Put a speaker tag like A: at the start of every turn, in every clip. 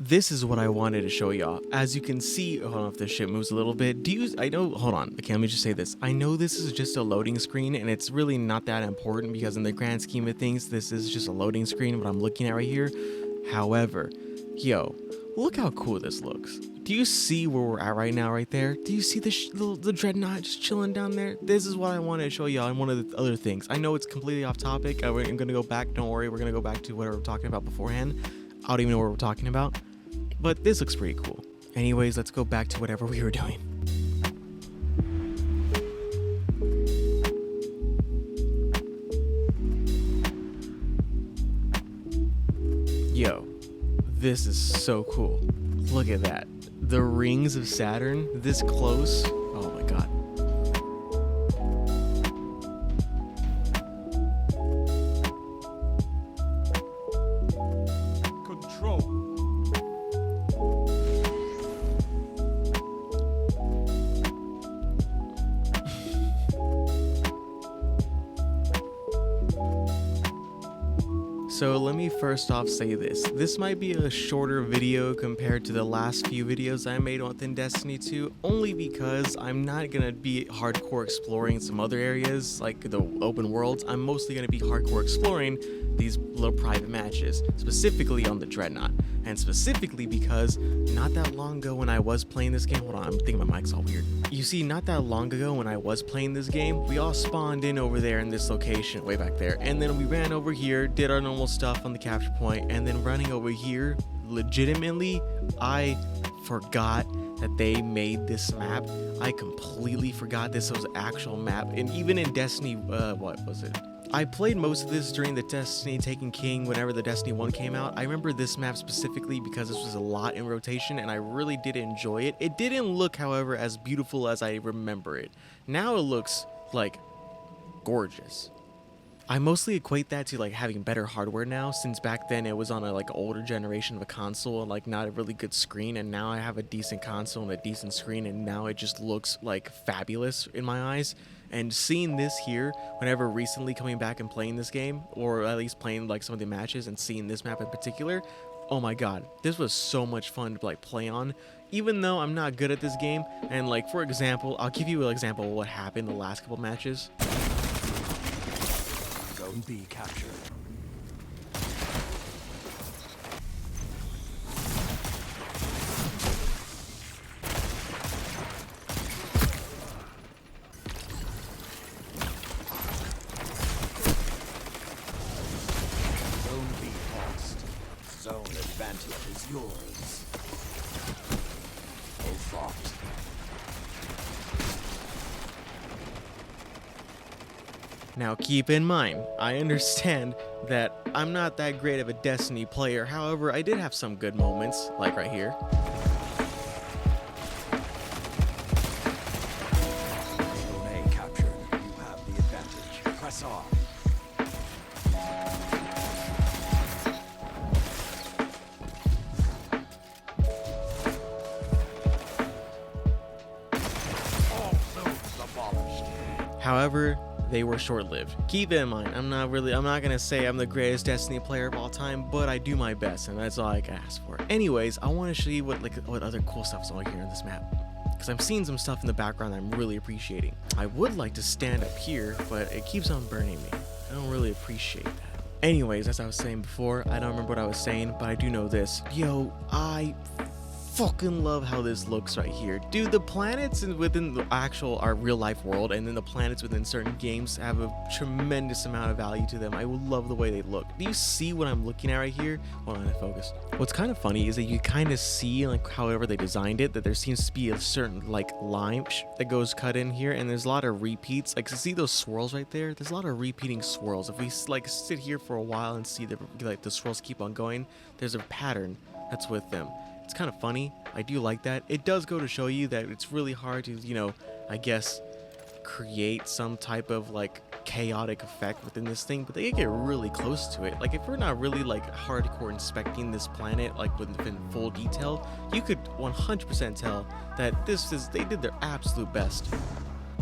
A: This is what I wanted to show y'all. As you can see, hold on, if this shit moves a little bit. Hold on, okay, let me just say this. I know this is just a loading screen and it's really not that important because in the grand scheme of things, this is just a loading screen, what I'm looking at right here. However, yo, look how cool this looks. Do you see where we're at right now, right there? Do you see the dreadnought just chilling down there? This is what I wanted to show y'all and one of the other things. I know it's completely off topic. I'm gonna go back, don't worry, we're gonna go back to what we were talking about beforehand. I don't even know what we're talking about. But this looks pretty cool. Anyways, let's go back to whatever we were doing. Yo, this is so cool. Look at that. The rings of Saturn, this close. Oh my god. So let me first off say this. This might be a shorter video compared to the last few videos I made within Destiny 2, only because I'm not going to be hardcore exploring some other areas like the open worlds. I'm mostly going to be hardcore exploring these little private matches, specifically on the Dreadnought. And specifically because not that long ago when I was playing this game, hold on, I'm thinking my mic's all weird. You see, not that long ago when I was playing this game, we all spawned in over there in this location way back there. And then we ran over here, did our normal stuff on the capture point, and then running over here, legitimately, I forgot that they made this map. I completely forgot this was an actual map. And even in Destiny, what was it? I played most of this during the Destiny Taken King whenever the Destiny 1 came out. I remember this map specifically because this was a lot in rotation and I really did enjoy it. It didn't look, however, as beautiful as I remember it. Now it looks like gorgeous. I mostly equate that to like having better hardware now, since back then it was on a like older generation of a console and like not a really good screen, and now I have a decent console and a decent screen and now it just looks like fabulous in my eyes. And seeing this here, whenever recently coming back and playing this game, or at least playing like some of the matches and seeing this map in particular, oh my god, this was so much fun to like play on. Even though I'm not good at this game, and like for example, I'll give you an example of what happened the last couple matches.
B: Zone B captured. Zone advantage is yours. No thought.
A: Now keep in mind, I understand that I'm not that great of a Destiny player, however, I did have some good moments, like right here.
B: Zone A captured. You have the advantage. Press on.
A: However, they were short-lived. Keep it in mind, I'm not gonna say I'm the greatest Destiny player of all time, but I do my best, and that's all I can ask for. Anyways, I want to show you what other cool stuff is all here in this map, because I'm seeing some stuff in the background I'm really appreciating. I would like to stand up here, but it keeps on burning me. I don't really appreciate that. Anyways, as I was saying before, I don't remember what I was saying, but I do know this. Yo, I fucking love how this looks right here, dude. The planets within the our real life world, and then the planets within certain games have a tremendous amount of value to them. I love the way they look. Do you see what I'm looking at right here? Hold on, focus. What's kind of funny is that you kind of see, like, however they designed it, that there seems to be a certain like line that goes cut in here, and there's a lot of repeats. Like, see those swirls right there? There's a lot of repeating swirls. If we like sit here for a while and see the swirls keep on going, there's a pattern that's with them. It's kind of funny. I do like that. It does go to show you that it's really hard to, you know, I guess, create some type of like chaotic effect within this thing, but they get really close to it. Like, if we're not really like hardcore inspecting this planet like within full detail, you could 100% tell that they did their absolute best.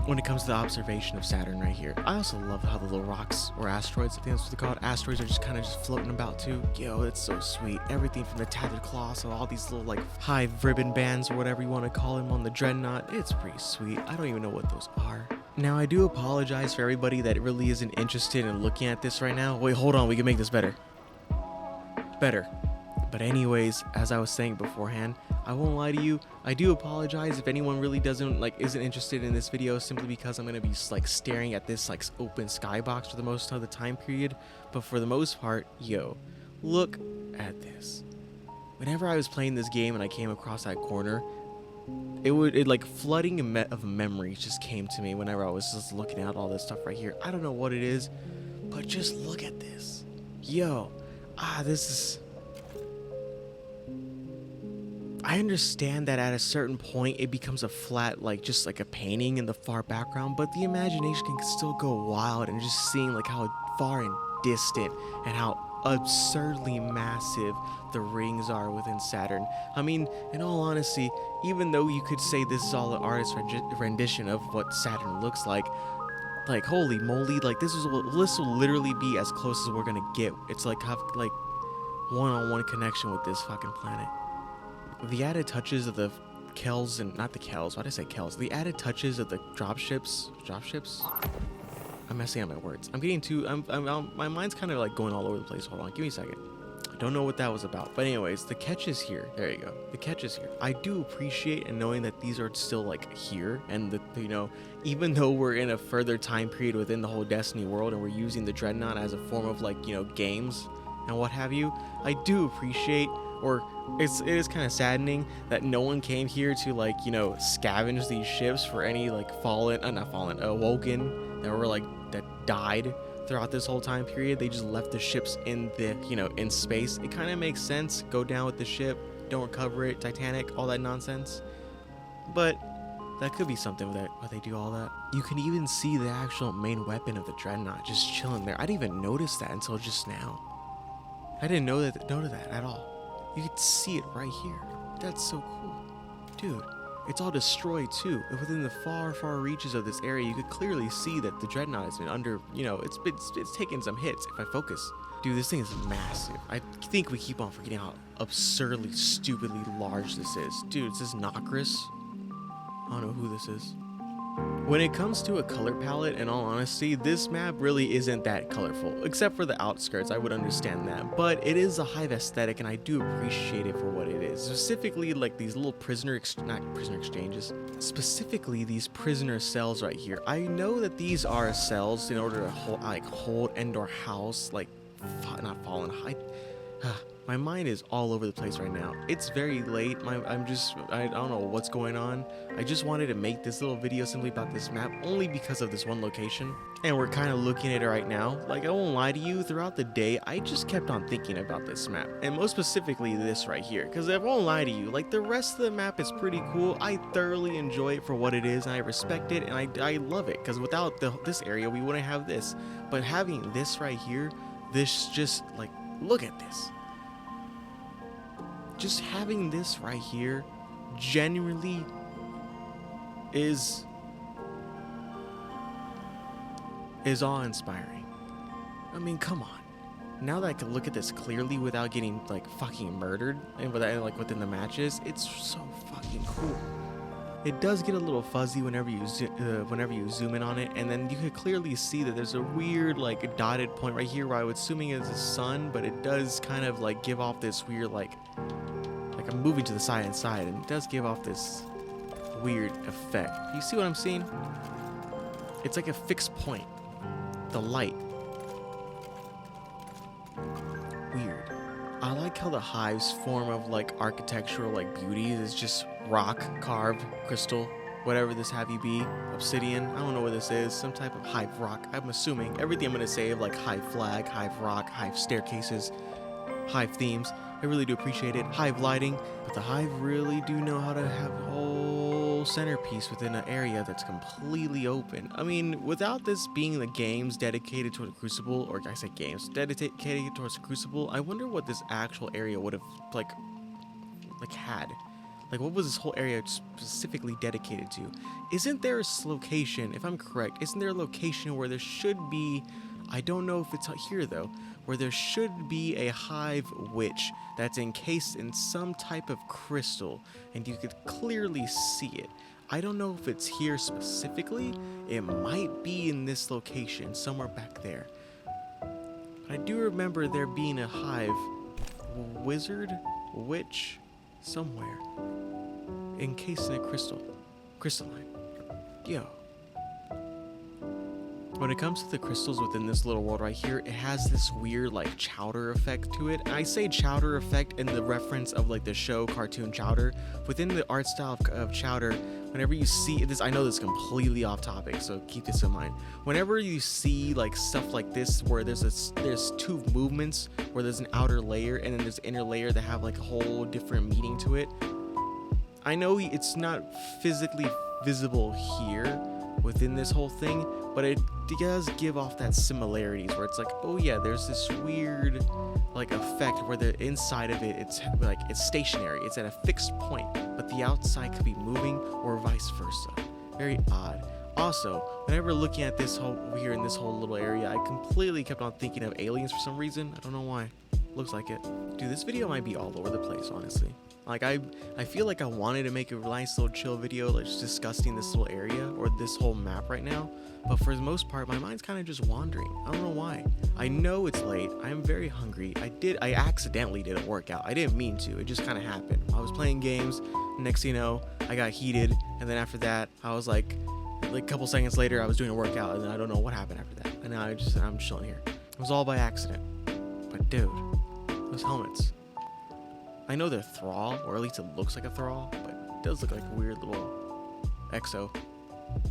A: when it comes to the observation of Saturn right here. I also love how the little rocks, or asteroids, I think that's what they're called, asteroids, are just kind of just floating about too. Yo, it's so sweet. Everything from the tattered claw, so all these little like hive ribbon bands or whatever you want to call them on the dreadnought. It's pretty sweet. I don't even know what those are. Now, I do apologize for everybody that really isn't interested in looking at this right now. Wait, hold on, we can make this better. But anyways, as I was saying beforehand, I won't lie to you, I do apologize if anyone really isn't interested in this video, simply because I'm gonna be like staring at this like open skybox for the most of the time period. But for the most part, yo, look at this. Whenever I was playing this game and I came across that corner, it like flooding of memories just came to me whenever I was just looking at all this stuff right here. I don't know what it is, but just look at this. Yo, this is... I understand that at a certain point it becomes a flat, like just like a painting in the far background, but the imagination can still go wild, and just seeing like how far and distant and how absurdly massive the rings are within Saturn. I mean, in all honesty, even though you could say this is all an artist's rendition of what Saturn looks like holy moly, like this will literally be as close as we're gonna get. It's like have like one-on-one connection with this fucking planet. The added touches of the Kells, and not the Kells, why did I say Kells? The added touches of the dropships? I'm messing up my words. I'm getting too, my mind's kind of like going all over the place. Hold on, give me a second. I don't know what that was about. But anyways, the catch is here. There you go. The catch is here. I do appreciate and knowing that these are still like here, and that, you know, even though we're in a further time period within the whole Destiny world and we're using the Dreadnought as a form of like, you know, games and what have you, I do appreciate, or it is kind of saddening that no one came here to like, you know, scavenge these ships for any like awoken that were like that died throughout this whole time period. They just left the ships in the, you know, in space. It kind of makes sense. Go down with the ship, don't recover it, Titanic, all that nonsense. But that could be something that why they do all that. You can even see the actual main weapon of the Dreadnought just chilling there. I didn't even notice that until just now. I didn't know that at all. You could see it right here. That's so cool. Dude, it's all destroyed too. Within the far reaches of this area, you could clearly see that the Dreadnought has been under, you know, it's taken some hits if I focus. Dude, this thing is massive. I think we keep on forgetting how absurdly, stupidly large this is. Dude, is this Nokris? I don't know who this is. When it comes to a color palette, in all honesty, this map really isn't that colorful, except for the outskirts. I would understand that, but it is a hive aesthetic, and I do appreciate it for what it is. Specifically, like these little not prisoner exchanges, specifically these prisoner cells right here. I know that these are cells in order to hold and/or house like not fallen high. My mind is all over the place right now. It's very late. I don't know what's going on. I just wanted to make this little video simply about this map only because of this one location. And we're kind of looking at it right now. Like, I won't lie to you, throughout the day, I just kept on thinking about this map. And most specifically this right here. Because I won't lie to you, like the rest of the map is pretty cool. I thoroughly enjoy it for what it is, and I respect it, and I love it. Because without this area, we wouldn't have this. But having this right here, this just like, look at this. Just having this right here genuinely is awe-inspiring. I mean, come on. Now that I can look at this clearly without getting like fucking murdered and within the matches, it's so fucking cool. It does get a little fuzzy whenever you zoom in on it, and then you can clearly see that there's a weird like dotted point right here where I would assuming is the sun, but it does kind of like give off this weird like I'm moving to the side and side, and it does give off this weird effect. You see what I'm seeing? It's like a fixed point. The light. Weird. I like how the hive's form of like architectural like beauty is just rock, carved, crystal, whatever this have you be, obsidian. I don't know what this is. Some type of hive rock. I'm assuming everything I'm gonna say of like hive flag, hive rock, hive staircases, hive themes. I really do appreciate it. Hive lighting, but the hive really do know how to have a whole centerpiece within an area that's completely open. I mean, without this being the games dedicated toward the Crucible, or I say games dedicated towards the Crucible, I wonder what this actual area would have like had. Like, what was this whole area specifically dedicated to? Isn't there a location, if I'm correct, isn't there a location where there should be, I don't know if it's here though, where there should be a hive witch that's encased in some type of crystal, and you could clearly see it. I don't know if it's here specifically. It might be in this location, somewhere back there. But I do remember there being a hive wizard, witch, somewhere, encased in a crystalline. Yo. When it comes to the crystals within this little world right here, it has this weird like chowder effect to it. And I say chowder effect in the reference of like the show cartoon Chowder. Within the art style of Chowder, whenever you see this, I know this is completely off topic, so keep this in mind. Whenever you see like stuff like this where there's two movements, where there's an outer layer and then there's an inner layer that have like a whole different meaning to it. I know it's not physically visible here within this whole thing, but it does give off that similarities where it's like, oh yeah, there's this weird like effect where the inside of it, it's like it's stationary, it's at a fixed point, but the outside could be moving or vice versa. Very odd. Also, whenever looking at this whole here in this whole little area, I completely kept on thinking of aliens for some reason. I don't know why. Looks like it. Dude, this video might be all over the place, honestly. Like, I feel like I wanted to make a nice little chill video, like just discussing this little area or this whole map right now. But for the most part, my mind's kind of just wandering. I don't know why. I know it's late. I am very hungry. I accidentally did a workout. I didn't mean to. It just kind of happened. I was playing games. Next thing you know, I got heated. And then after that, I was like a couple seconds later, I was doing a workout. And then I don't know what happened after that. And now I'm chilling here. It was all by accident. But dude, those helmets. I know they're thrall, or at least it looks like a thrall, but it does look like a weird little exo.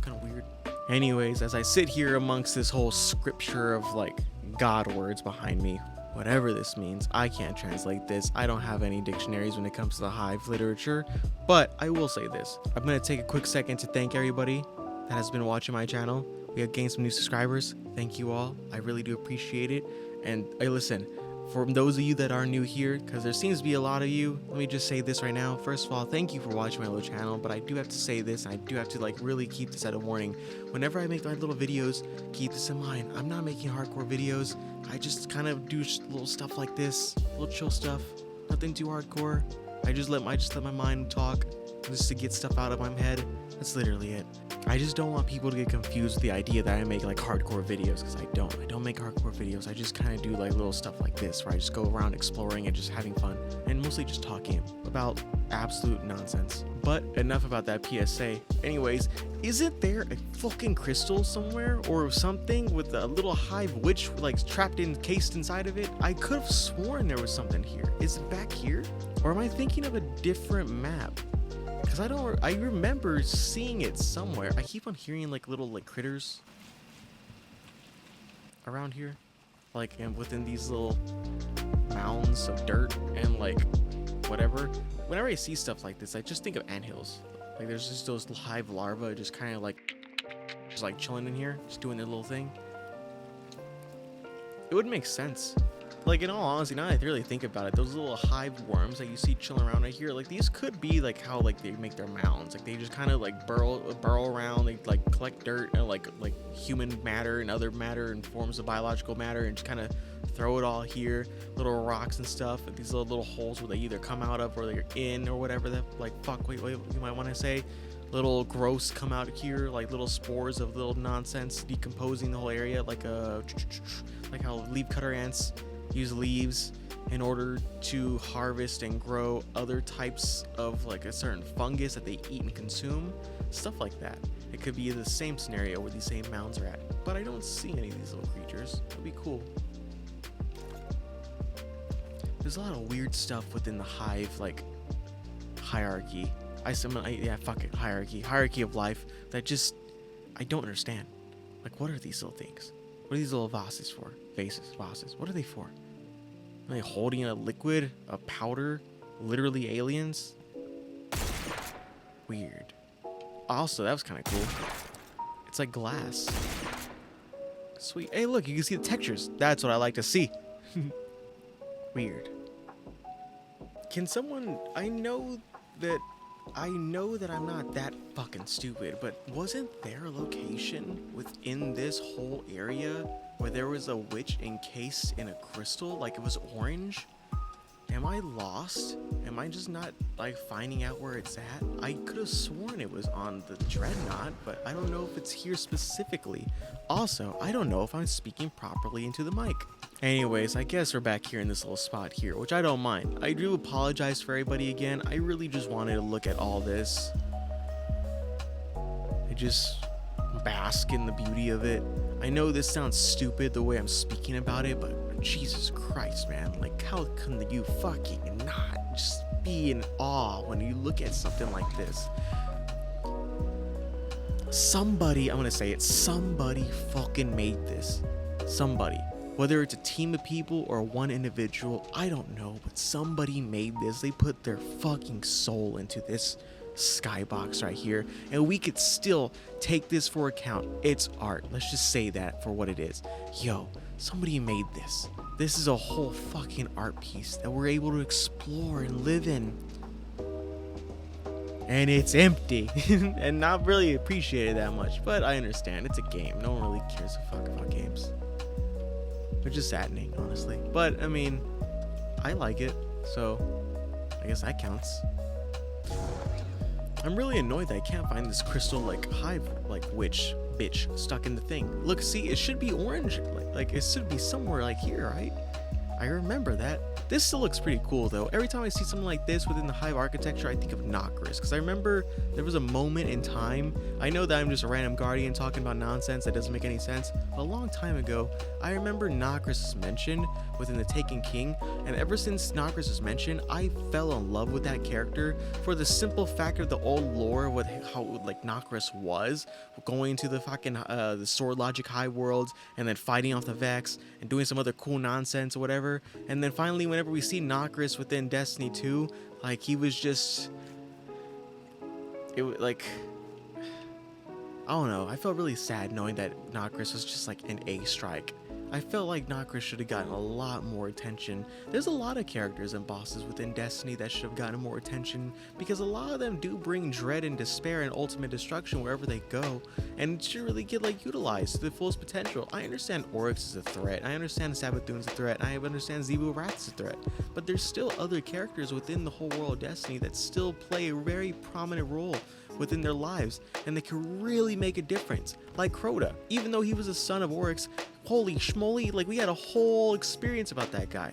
A: Kind of weird. Anyways, as I sit here amongst this whole scripture of like God words behind me, whatever this means, I can't translate this. I don't have any dictionaries when it comes to the hive literature, but I will say this. I'm going to take a quick second to thank everybody that has been watching my channel. We have gained some new subscribers. Thank you all. I really do appreciate it. And hey, listen, for those of you that are new here, because there seems to be a lot of you, let me just say this right now. First of all, thank you for watching my little channel, but I do have to say this, and I do have to like really keep this as a warning. Whenever I make my little videos, keep this in mind. I'm not making hardcore videos. I just kind of do little stuff like this, little chill stuff, nothing too hardcore. I just let my mind talk, just to get stuff out of my head. That's literally it. I just don't want people to get confused with the idea that I make like hardcore videos, because I don't make hardcore videos. I just kind of do like little stuff like this where I just go around exploring and just having fun and mostly just talking about absolute nonsense. But enough about that PSA. Anyways, isn't there a fucking crystal somewhere or something with a little hive witch like trapped encased inside of it? I could have sworn there was something here. Is it back here? Or am I thinking of a different map? Because I remember seeing it somewhere. I keep on hearing like little like critters around here, like, and within these little mounds of dirt and like whatever. Whenever I see stuff like this, I just think of anthills. Like there's just those hive larvae just kind of like chilling in here, just doing their little thing. It would make sense. Like, in all honesty, now that I really think about it, those little hive worms that you see chilling around right here, like these could be like how like they make their mounds. Like they just kind of like burrow around, they like collect dirt and like human matter and other matter and forms of biological matter and just kind of throw it all here, little rocks and stuff, and these little holes where they either come out of or they're in or whatever the like wait, you might want to say. Little growths come out here, like little spores of little nonsense decomposing the whole area, like how leaf cutter ants use leaves in order to harvest and grow other types of like a certain fungus that they eat and consume, stuff like that. It could be the same scenario where these same mounds are at, but I don't see any of these little creatures. It'd be cool. There's a lot of weird stuff within the hive like hierarchy. Hierarchy of life that just I don't understand. Like, what are these little things? What are these little vases for? Vases. What are they for? Are they holding a liquid, a powder? Literally aliens? Weird. Also, that was kind of cool. It's like glass. Sweet. Hey, look, you can see the textures. That's what I like to see. Weird. Can someone... I know that I know that I'm not that fucking stupid, but wasn't there a location within this whole area where there was a witch encased in a crystal, like it was orange? Am I lost? Am I just not like finding out where it's at? I could have sworn it was on the Dreadnought, but I don't know if it's here specifically. Also, I don't know if I'm speaking properly into the mic. Anyways, I guess we're back here in this little spot here, which I don't mind. I do apologize for everybody again. I really just wanted to look at all this. I just bask in the beauty of it. I know this sounds stupid the way I'm speaking about it, but Jesus Christ, man. Like, how can you fucking not just be in awe when you look at something like this? Somebody, I'm gonna say it, somebody fucking made this. Somebody. Whether it's a team of people or one individual, I don't know, but somebody made this. They put their fucking soul into this skybox right here, and we could still take this for account. It's art. Let's just say that for what it is. Yo, somebody made this. This is a whole fucking art piece that we're able to explore and live in. And it's empty and not really appreciated that much, but I understand. It's a game. No one really cares a fuck about games. Which is saddening, honestly. But, I mean, I like it, so I guess that counts. I'm really annoyed that I can't find this crystal, like, hive, like, witch, bitch, stuck in the thing. Look, see, it should be orange. Like it should be somewhere, like, here, right? I remember that. This still looks pretty cool, though. Every time I see something like this within the hive architecture, I think of Nokris, because I remember there was a moment in time. I know that I'm just a random guardian talking about nonsense that doesn't make any sense, but a long time ago, I remember Nokris is mentioned within the Taken King, and ever since Nokris is mentioned, I fell in love with that character for the simple fact of the old lore with how like Nokris was, going to the fucking the Sword Logic High Worlds, and then fighting off the Vex, and doing some other cool nonsense or whatever, and then finally whenever we see Nokris within Destiny 2, like he was just, it was like, I don't know, I felt really sad knowing that Nokris was just like an A strike. I felt like Nokris should have gotten a lot more attention. There's a lot of characters and bosses within Destiny that should have gotten more attention, because a lot of them do bring dread and despair and ultimate destruction wherever they go, and should really get like utilized to the fullest potential. I understand Oryx is a threat, I understand Sabathun's a threat, I understand Zebu Wrath is a threat, but there's still other characters within the whole world of Destiny that still play a very prominent role within their lives, and they can really make a difference. Like Crota, even though he was a son of Oryx, holy schmoly, like we had a whole experience about that guy.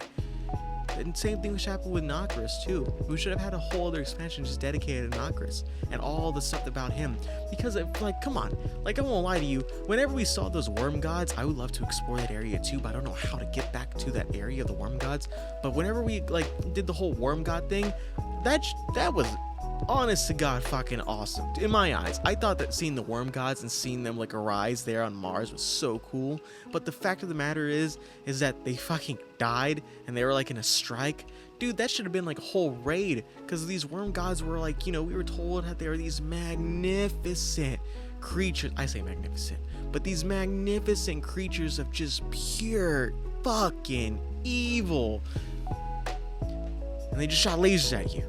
A: And same thing should happen with Nokris too. We should have had a whole other expansion just dedicated to Nokris and all the stuff about him. Because like, come on, like I won't lie to you, whenever we saw those worm gods, I would love to explore that area too, but I don't know how to get back to that area of the worm gods. But whenever we like did the whole worm god thing, that was honest to God fucking awesome in my eyes. I thought that seeing the worm gods and seeing them like arise there on Mars was so cool, but the fact of the matter is that they fucking died and they were like in a strike. Dude, that should have been like a whole raid, because these worm gods were like, you know, we were told that they were these magnificent creatures. I say magnificent, but these magnificent creatures of just pure fucking evil, and they just shot lasers at you.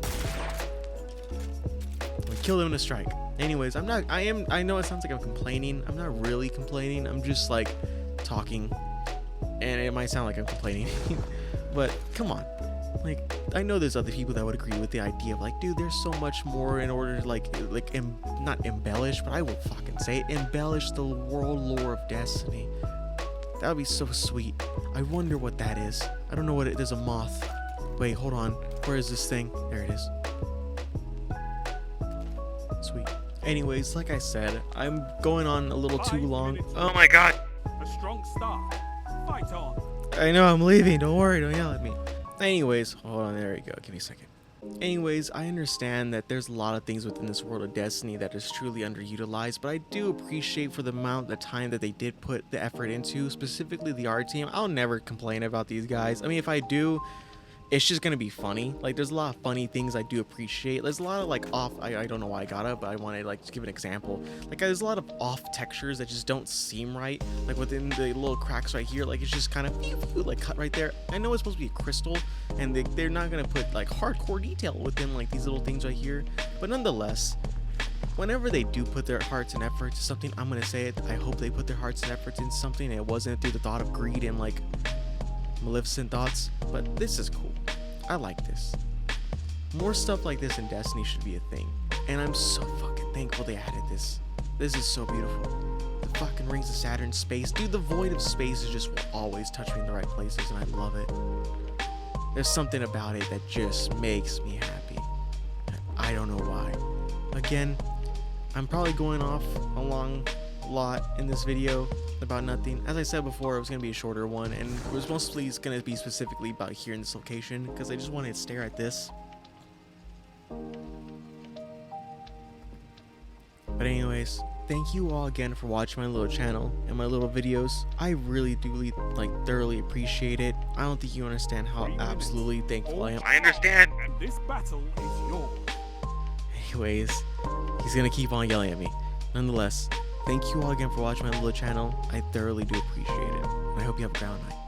A: Kill them in a strike. Anyways, I know it sounds like I'm complaining. I'm not really complaining. I'm just like talking, and it might sound like I'm complaining, but come on. Like, I know there's other people that would agree with the idea of like, dude, there's so much more in order to not embellish, but I will fucking say it, embellish the world lore of Destiny. That would be so sweet. I wonder what that is. I don't know what it is. A moth. Wait, hold on. Where is this thing? There it is. Sweet. Anyways, like I said, I'm going on a little too long. Oh my god.
B: A strong start. Fight on.
A: I know I'm leaving. Don't worry. Don't yell at me. Anyways, hold on. There we go. Give me a second. Anyways, I understand that there's a lot of things within this world of Destiny that is truly underutilized, but I do appreciate for the amount of time that they did put the effort into, specifically the art team. I'll never complain about these guys. I mean, if I do, it's just gonna be funny. Like, there's a lot of funny things I do appreciate. There's a lot of like off, I don't know why I got it, but I want to like just give an example. Like, there's a lot of off textures that just don't seem right, like within the little cracks right here. Like, it's just kind of like cut right there. I know it's supposed to be a crystal, and they're not gonna put like hardcore detail within like these little things right here, But nonetheless, whenever they do put their hearts and efforts into something, I'm gonna say it, I hope they put their hearts and efforts into something and it wasn't through the thought of greed and like maleficent thoughts. But this is cool. I like this. More stuff like this in Destiny should be a thing. And I'm so fucking thankful they added this. This is so beautiful. The fucking rings of Saturn, space. Dude, the void of space is just will always touch me in the right places and I love it. There's something about it that just makes me happy. I don't know why. Again, I'm probably going off a lot in this video about nothing. As I said before, it was going to be a shorter one, and it was mostly going to be specifically about here in this location, because I just wanted to stare at this. But anyways, thank you all again for watching my little channel and my little videos. I really do thoroughly appreciate it. I don't think you understand how absolutely thankful I am. I understand.
C: And this battle is yours.
A: Anyways, he's gonna keep on yelling at me. Nonetheless, thank you all again for watching my little channel. I thoroughly do appreciate it. And I hope you have a good night.